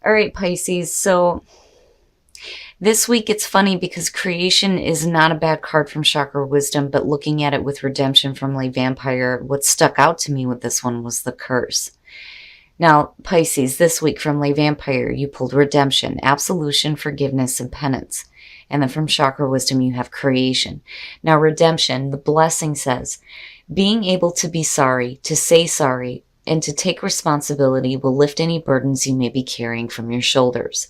All right, Pisces. So this week it's funny because creation is not a bad card from Chakra Wisdom, but looking at it with redemption from Lay Vampire, what stuck out to me with this one was the curse. Now, Pisces, this week from Lay Vampire, you pulled redemption, absolution, forgiveness, and penance. And then from Chakra Wisdom, you have creation. Now, redemption, the blessing says, being able to be sorry, to say sorry, and to take responsibility will lift any burdens you may be carrying from your shoulders.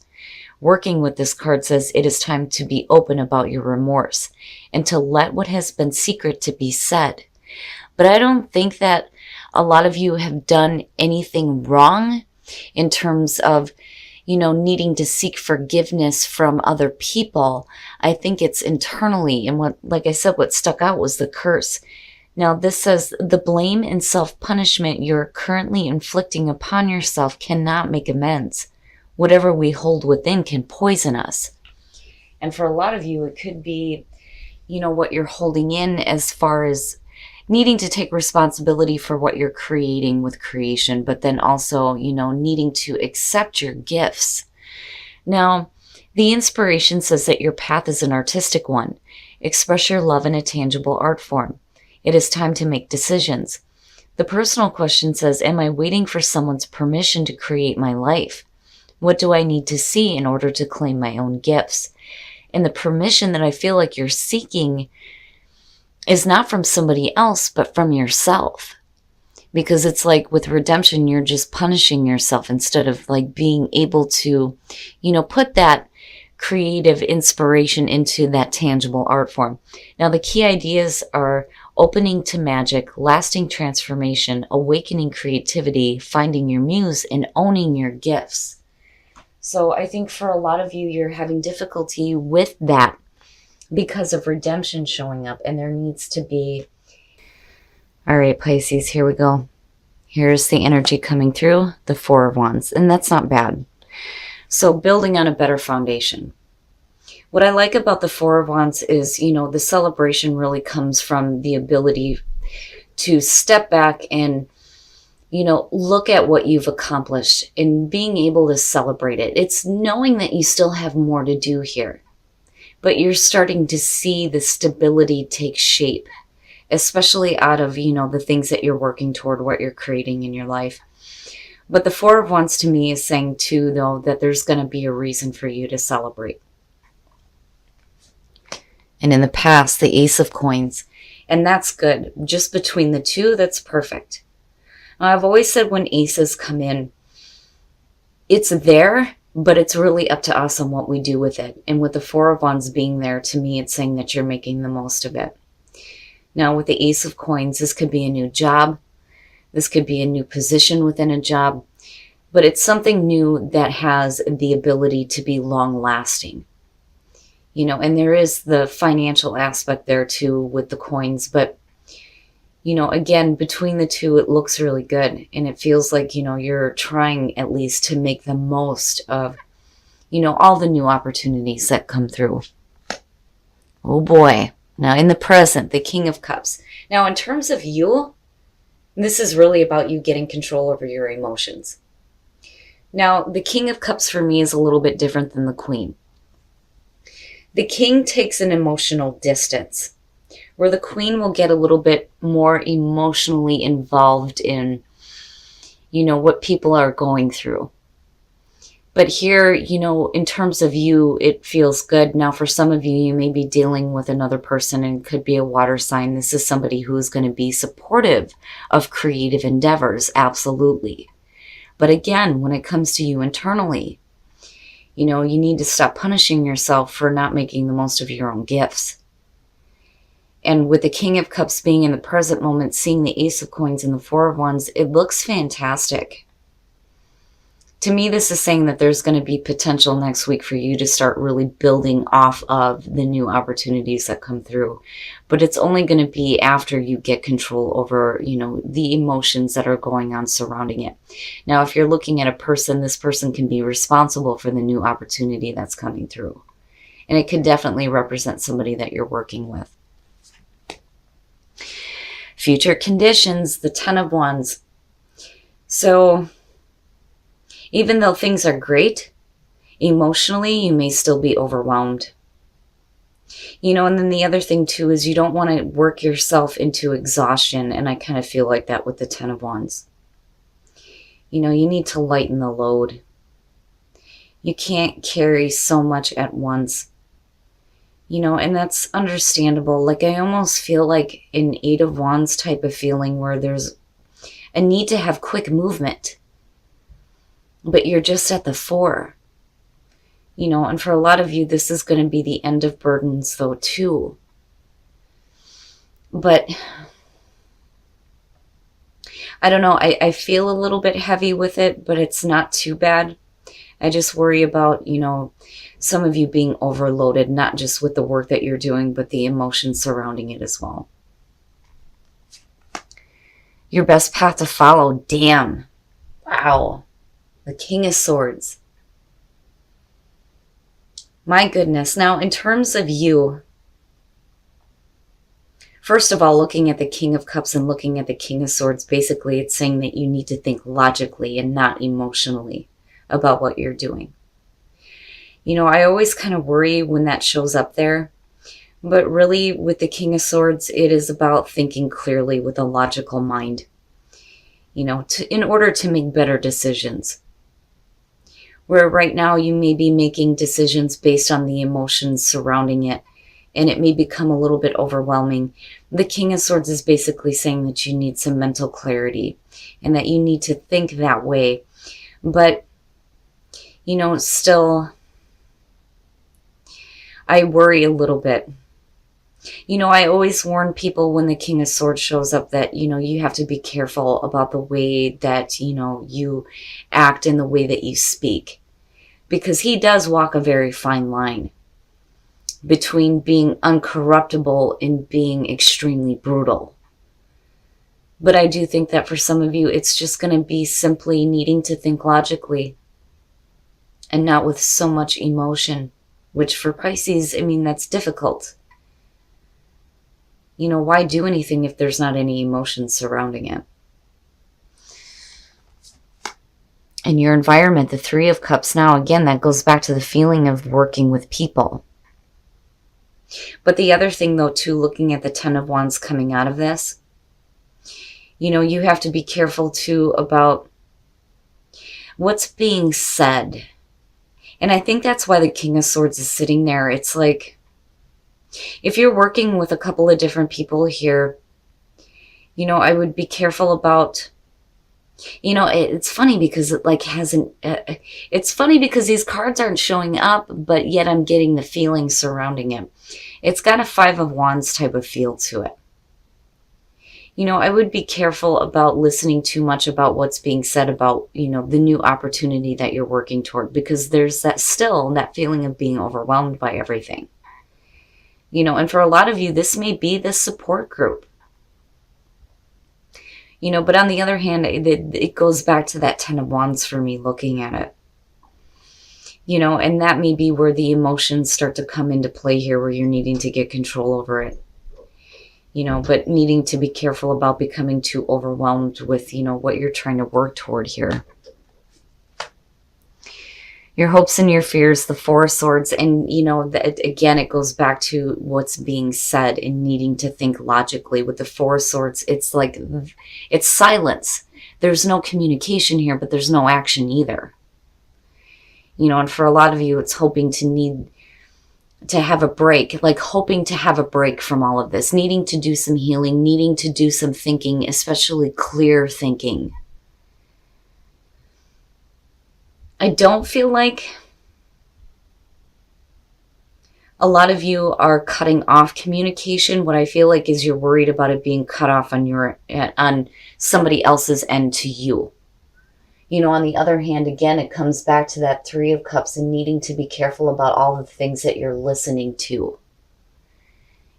Working with this card says it is time to be open about your remorse and to let what has been secret to be said. But I don't think that a lot of you have done anything wrong in terms of, needing to seek forgiveness from other people. I think it's internally. And like I said, what stuck out was the curse. Now, this says the blame and self-punishment you're currently inflicting upon yourself cannot make amends. Whatever we hold within can poison us. And for a lot of you, it could be, what you're holding in as far as needing to take responsibility for what you're creating with creation, but then also, needing to accept your gifts. Now, the inspiration says that your path is an artistic one. Express your love in a tangible art form. It is time to make decisions. The personal question says, am I waiting for someone's permission to create my life? What do I need to see in order to claim my own gifts? And the permission that I feel like you're seeking is not from somebody else, but from yourself. Because it's like with redemption, you're just punishing yourself instead of like being able to, put that creative inspiration into that tangible art form. Now, the key ideas are opening to magic, lasting transformation, awakening creativity, finding your muse, and owning your gifts. So I think for a lot of you, you're having difficulty with that because of redemption showing up, and there needs to be... All right, Pisces, here we go. Here's the energy coming through, the Four of Wands, and that's not bad. So building on a better foundation. What I like about the Four of Wands is, the celebration really comes from the ability to step back and, look at what you've accomplished and being able to celebrate it. It's knowing that you still have more to do here, but you're starting to see the stability take shape, especially out of, the things that you're working toward, what you're creating in your life. But the Four of Wands to me is saying too, though, that there's going to be a reason for you to celebrate. And in the past, the Ace of Coins, and that's good. Just between the two, that's perfect. Now, I've always said when aces come in, it's there, but it's really up to us on what we do with it. And with the Four of Wands being there, to me, it's saying that you're making the most of it. Now, with the Ace of Coins, this could be a new job. This could be a new position within a job. But it's something new that has the ability to be long-lasting. And there is the financial aspect there too with the coins. But, again, between the two, it looks really good. And it feels like, you're trying at least to make the most of, all the new opportunities that come through. Oh boy. Now in the present, the King of Cups. Now in terms of you, this is really about you getting control over your emotions. Now the King of Cups for me is a little bit different than the Queen. The King takes an emotional distance, where the Queen will get a little bit more emotionally involved in, what people are going through. But here, in terms of you, it feels good. Now, for some of you, you may be dealing with another person, and it could be a water sign. This is somebody who is going to be supportive of creative endeavors, absolutely. But again, when it comes to you internally, you need to stop punishing yourself for not making the most of your own gifts. And with the King of Cups being in the present moment, seeing the Ace of Coins and the Four of Wands, it looks fantastic. To me, this is saying that there's going to be potential next week for you to start really building off of the new opportunities that come through. But it's only going to be after you get control over, the emotions that are going on surrounding it. Now, if you're looking at a person, this person can be responsible for the new opportunity that's coming through. And it could definitely represent somebody that you're working with. Future conditions, the Ten of Wands. So Even though things are great, emotionally, you may still be overwhelmed. And then the other thing too is you don't want to work yourself into exhaustion. And I kind of feel like that with the Ten of Wands. You need to lighten the load. You can't carry so much at once. And that's understandable. Like, I almost feel like an Eight of Wands type of feeling where there's a need to have quick movement. But you're just at the Four. And for a lot of you, this is going to be the end of burdens, though, too. But I don't know. I feel a little bit heavy with it, but it's not too bad. I just worry about, some of you being overloaded, not just with the work that you're doing, but the emotions surrounding it as well. Your best path to follow. Damn. Wow. The King of Swords. My goodness. Now, in terms of you, first of all, looking at the King of Cups and looking at the King of Swords, basically it's saying that you need to think logically and not emotionally about what you're doing. I always kind of worry when that shows up there. But really, with the King of Swords, it is about thinking clearly with a logical mind, in order to make better decisions. Where right now you may be making decisions based on the emotions surrounding it, and it may become a little bit overwhelming. The King of Swords is basically saying that you need some mental clarity and that you need to think that way. But, still, I worry a little bit. I always warn people when the King of Swords shows up that, you have to be careful about the way that, you act and the way that you speak. Because he does walk a very fine line between being uncorruptible and being extremely brutal. But I do think that for some of you, it's just going to be simply needing to think logically and not with so much emotion, which for Pisces, that's difficult. Why do anything if there's not any emotion surrounding it? And your environment, the Three of Cups, now again, that goes back to the feeling of working with people. But the other thing, though, too, looking at the Ten of Wands coming out of this, you have to be careful, too, about what's being said. And I think that's why the King of Swords is sitting there. It's like, if you're working with a couple of different people here, I would be careful about, it's funny because it hasn't, it's funny because these cards aren't showing up, but yet I'm getting the feeling surrounding it. It's got a Five of Wands type of feel to it. I would be careful about listening too much about what's being said about, the new opportunity that you're working toward, because there's that feeling of being overwhelmed by everything. And for a lot of you, this may be this support group. But on the other hand, it goes back to that Ten of Wands for me looking at it. And that may be where the emotions start to come into play here, where you're needing to get control over it. But needing to be careful about becoming too overwhelmed with, what you're trying to work toward here. Your hopes and your fears, the Four of Swords, and, again, it goes back to what's being said and needing to think logically. With the Four of Swords, it's like, it's silence. There's no communication here, but there's no action either. And for a lot of you, it's hoping to have a break, like hoping to have a break from all of this, needing to do some healing, needing to do some thinking, especially clear thinking. I don't feel like a lot of you are cutting off communication. What I feel like is you're worried about it being cut off on somebody else's end to you. On the other hand, again, it comes back to that Three of Cups and needing to be careful about all the things that you're listening to.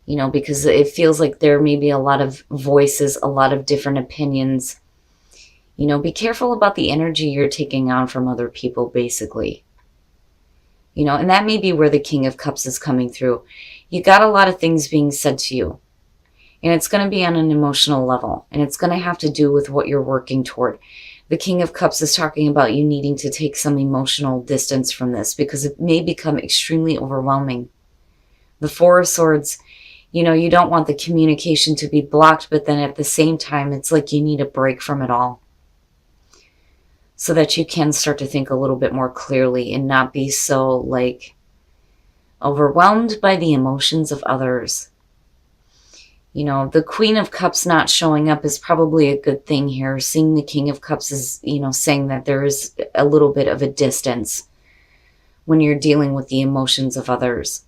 Because it feels like there may be a lot of voices, a lot of different opinions. Be careful about the energy you're taking on from other people, basically. And that may be where the King of Cups is coming through. You got a lot of things being said to you. And it's going to be on an emotional level. And it's going to have to do with what you're working toward. The King of Cups is talking about you needing to take some emotional distance from this because it may become extremely overwhelming. The Four of Swords, you know, you don't want the communication to be blocked, but then at the same time, it's like you need a break from it all so that you can start to think a little bit more clearly and not be so, like, overwhelmed by the emotions of others. You know, the Queen of Cups not showing up is probably a good thing here. Seeing the King of Cups is, you know, saying that there is a little bit of a distance when you're dealing with the emotions of others.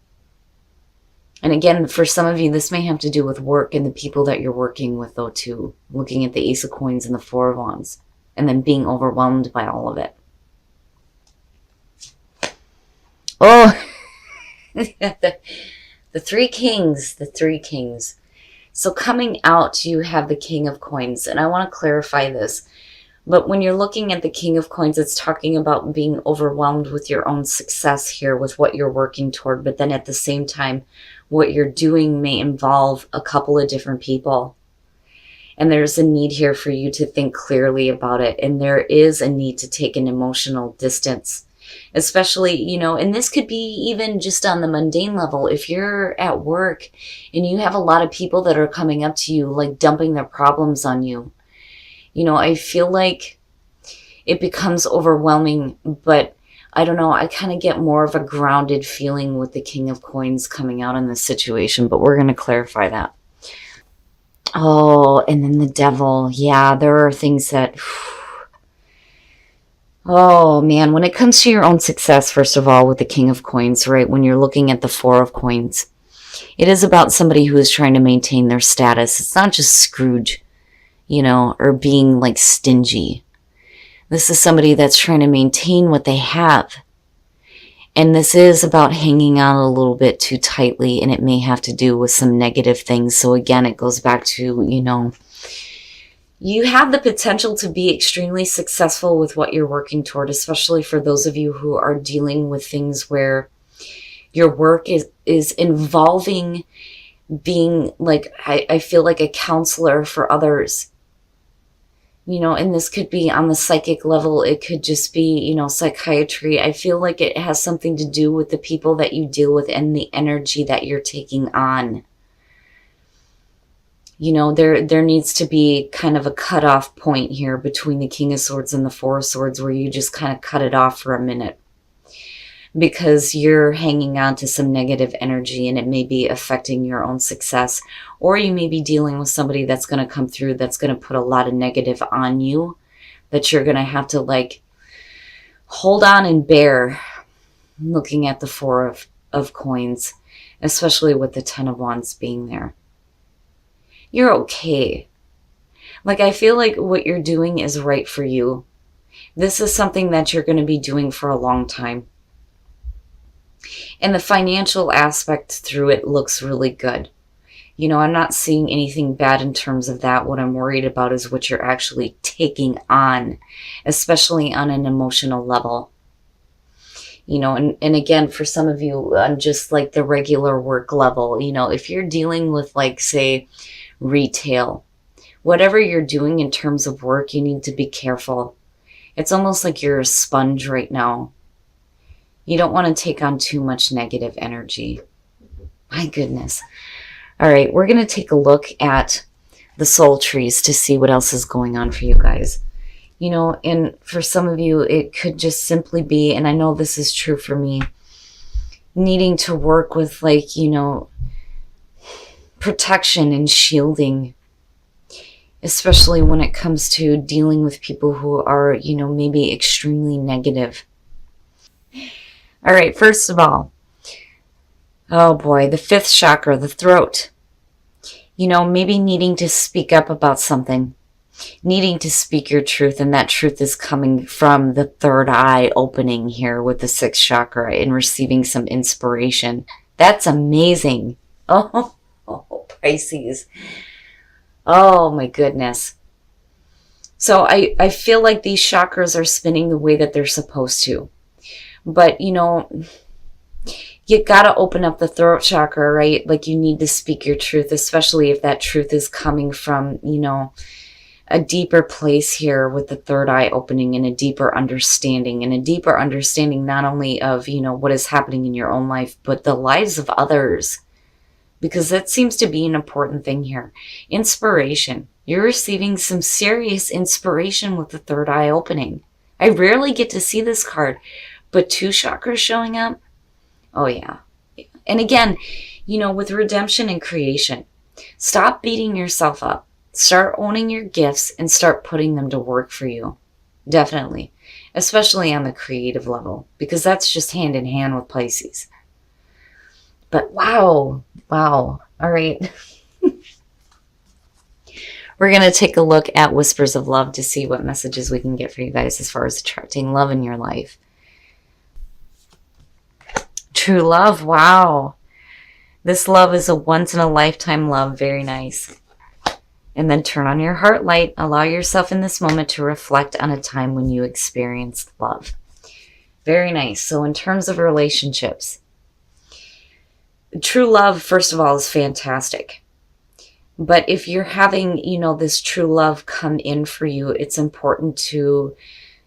And again, for some of you, this may have to do with work and the people that you're working with, though, too. Looking at the Ace of Coins and the Four of Wands, and then being overwhelmed by all of it. Oh, the Three Kings, the Three Kings. So coming out, you have the King of Coins, and I want to clarify this. But when you're looking at the King of Coins, it's talking about being overwhelmed with your own success here, with what you're working toward. But then at the same time, what you're doing may involve a couple of different people. And there's a need here for you to think clearly about it. And there is a need to take an emotional distance. Especially, you know, and this could be even just on the mundane level. If you're at work and you have a lot of people that are coming up to you, like dumping their problems on you, you know, I feel like it becomes overwhelming, but I don't know, I kind of get more of a grounded feeling with the King of Coins coming out in this situation, but we're going to clarify that. Oh, and then the Devil. Yeah, there are things that... Oh, man, when it comes to your own success, first of all, with the King of Coins, right, when you're looking at the Four of Coins, it is about somebody who is trying to maintain their status. It's not just Scrooge, you know, or being, like, stingy. This is somebody that's trying to maintain what they have. And this is about hanging on a little bit too tightly, and it may have to do with some negative things. So, again, it goes back to, you know, you have the potential to be extremely successful with what you're working toward, especially for those of you who are dealing with things where your work is involving being like, I feel like a counselor for others. You know, and this could be on the psychic level. It could just be, you know, psychiatry. I feel like it has something to do with the people that you deal with and the energy that you're taking on. You know, there needs to be kind of a cutoff point here between the King of Swords and the Four of Swords where you just kind of cut it off for a minute. Because you're hanging on to some negative energy and it may be affecting your own success. Or you may be dealing with somebody that's going to come through that's going to put a lot of negative on you that you're going to have to, like, hold on and bear, looking at the Four of Coins, especially with the Ten of Wands being there. You're okay. Like, I feel like what you're doing is right for you. This is something that you're going to be doing for a long time. And the financial aspect through it looks really good. You know, I'm not seeing anything bad in terms of that. What I'm worried about is what you're actually taking on, especially on an emotional level. You know, and again, for some of you, on just like the regular work level, you know, if you're dealing with, like, say, retail, whatever you're doing in terms of work, you need to be careful. It's almost like you're a sponge right now. You don't want to take on too much negative energy. My goodness. All right, we're going to take a look at the soul trees to see what else is going on for you guys. You know, and for some of you, it could just simply be, and I know this is true for me, needing to work with, like, you know, protection and shielding, especially when it comes to dealing with people who are, you know, maybe extremely negative. All right, first of all, oh boy, the fifth chakra, the throat. You know, maybe needing to speak up about something, needing to speak your truth, and that truth is coming from the third eye opening here with the sixth chakra and receiving some inspiration. That's amazing. Oh, Pisces. Oh my goodness. So I feel like these chakras are spinning the way that they're supposed to. But, you know, you got to open up the throat chakra, right? Like, you need to speak your truth, especially if that truth is coming from, you know, a deeper place here with the third eye opening, and a deeper understanding, not only of, what is happening in your own life, but the lives of others, because that seems to be an important thing here. Inspiration. You're receiving some serious inspiration with the third eye opening. I rarely get to see this card, but 2 chakras showing up. Oh yeah. And again, with redemption and creation, stop beating yourself up. Start owning your gifts and start putting them to work for you. Definitely. Especially on the creative level, because that's just hand in hand with Pisces. But wow. All right. We're going to take a look at Whispers of Love to see what messages we can get for you guys as far as attracting love in your life. True love. Wow. This love is a once-in-a-lifetime love. Very nice. And then turn on your heart light. Allow yourself in this moment to reflect on a time when you experienced love. Very nice. So in terms of relationships, true love, first of all, is fantastic. But if you're having, this true love come in for you, it's important to,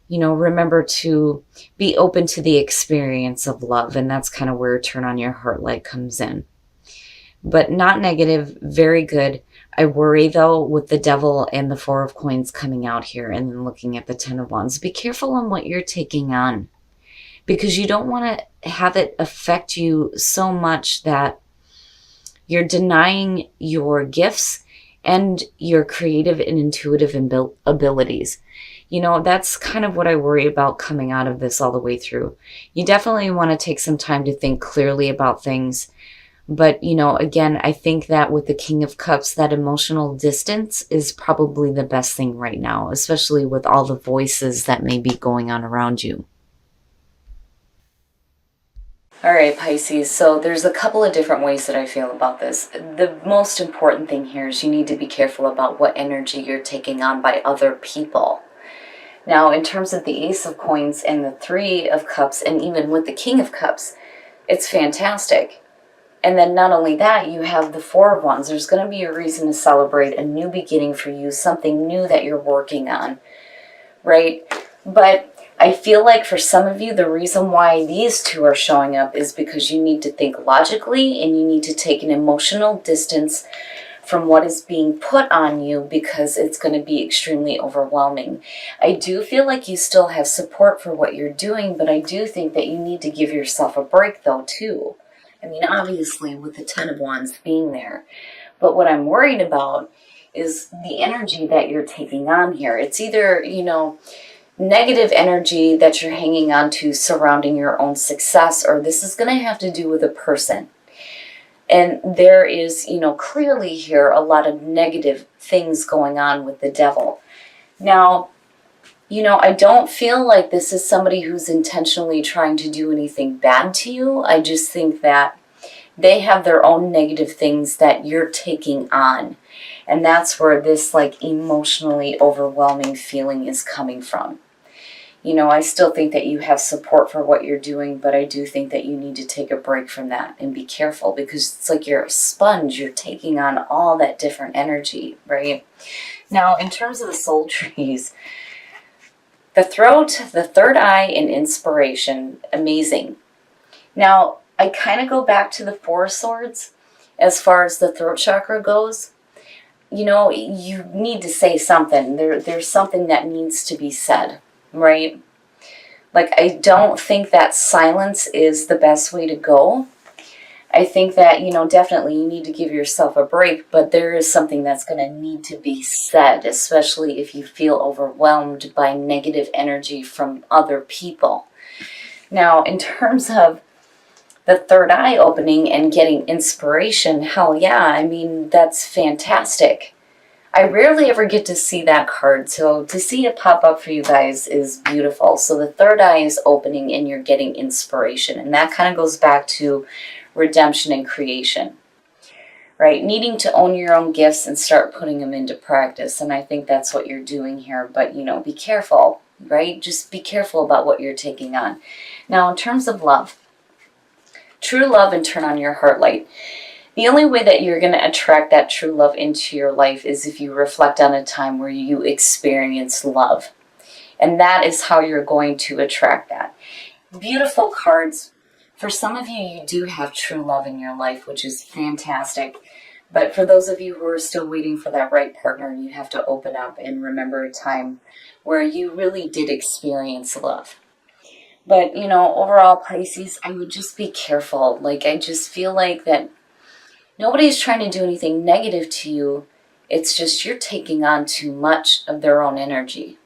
remember to be open to the experience of love. And that's kind of where turn on your heart light comes in. But not negative, very good. I worry, though, with the Devil and the 4 of Coins coming out here and then looking at the 10 of Wands. Be careful on what you're taking on, because you don't want to have it affect you so much that you're denying your gifts and your creative and intuitive abilities. That's kind of what I worry about coming out of this all the way through. You definitely want to take some time to think clearly about things. But, again, I think that with the King of Cups, that emotional distance is probably the best thing right now, especially with all the voices that may be going on around you. All right, Pisces, so there's a couple of different ways that I feel about this. The most important thing here is you need to be careful about what energy you're taking on by other people. Now, in terms of the Ace of Coins and the 3 of Cups, and even with the King of Cups, it's fantastic. And then not only that, you have the 4 of Wands. There's going to be a reason to celebrate a new beginning for you, something new that you're working on, right? But I feel like for some of you, the reason why these 2 are showing up is because you need to think logically and you need to take an emotional distance from what is being put on you, because it's going to be extremely overwhelming. I do feel like you still have support for what you're doing, but I do think that you need to give yourself a break though too. I mean, obviously with the 10 of Wands being there, but what I'm worried about is the energy that you're taking on here. It's either, negative energy that you're hanging on to surrounding your own success, or this is going to have to do with a person. And there is, clearly here a lot of negative things going on with the Devil. Now, I don't feel like this is somebody who's intentionally trying to do anything bad to you. I just think that they have their own negative things that you're taking on. And that's where this emotionally overwhelming feeling is coming from. I still think that you have support for what you're doing, but I do think that you need to take a break from that and be careful, because it's like you're a sponge. You're taking on all that different energy, right? Now, in terms of the soul trees, the throat, the third eye, and inspiration, amazing. Now, I kind of go back to the 4 of Swords as far as the throat chakra goes. You need to say something. There's something that needs to be said, right? I don't think that silence is the best way to go. I think that, definitely you need to give yourself a break, but there is something that's going to need to be said, especially if you feel overwhelmed by negative energy from other people. Now, in terms of the third eye opening and getting inspiration, hell yeah, I mean, that's fantastic. I rarely ever get to see that card, so to see it pop up for you guys is beautiful. So the third eye is opening and you're getting inspiration, and that kind of goes back to redemption and creation, right? Needing to own your own gifts and start putting them into practice, and I think that's what you're doing here. But, be careful, right? Just be careful about what you're taking on. Now, in terms of love, true love and turn on your heart light. The only way that you're going to attract that true love into your life is if you reflect on a time where you experience love. And that is how you're going to attract that. Beautiful cards. For some of you, you do have true love in your life, which is fantastic. But for those of you who are still waiting for that right partner, you have to open up and remember a time where you really did experience love. But, you know, overall, Pisces, I would just be careful. Like, I just feel like that nobody's trying to do anything negative to you. It's just you're taking on too much of their own energy.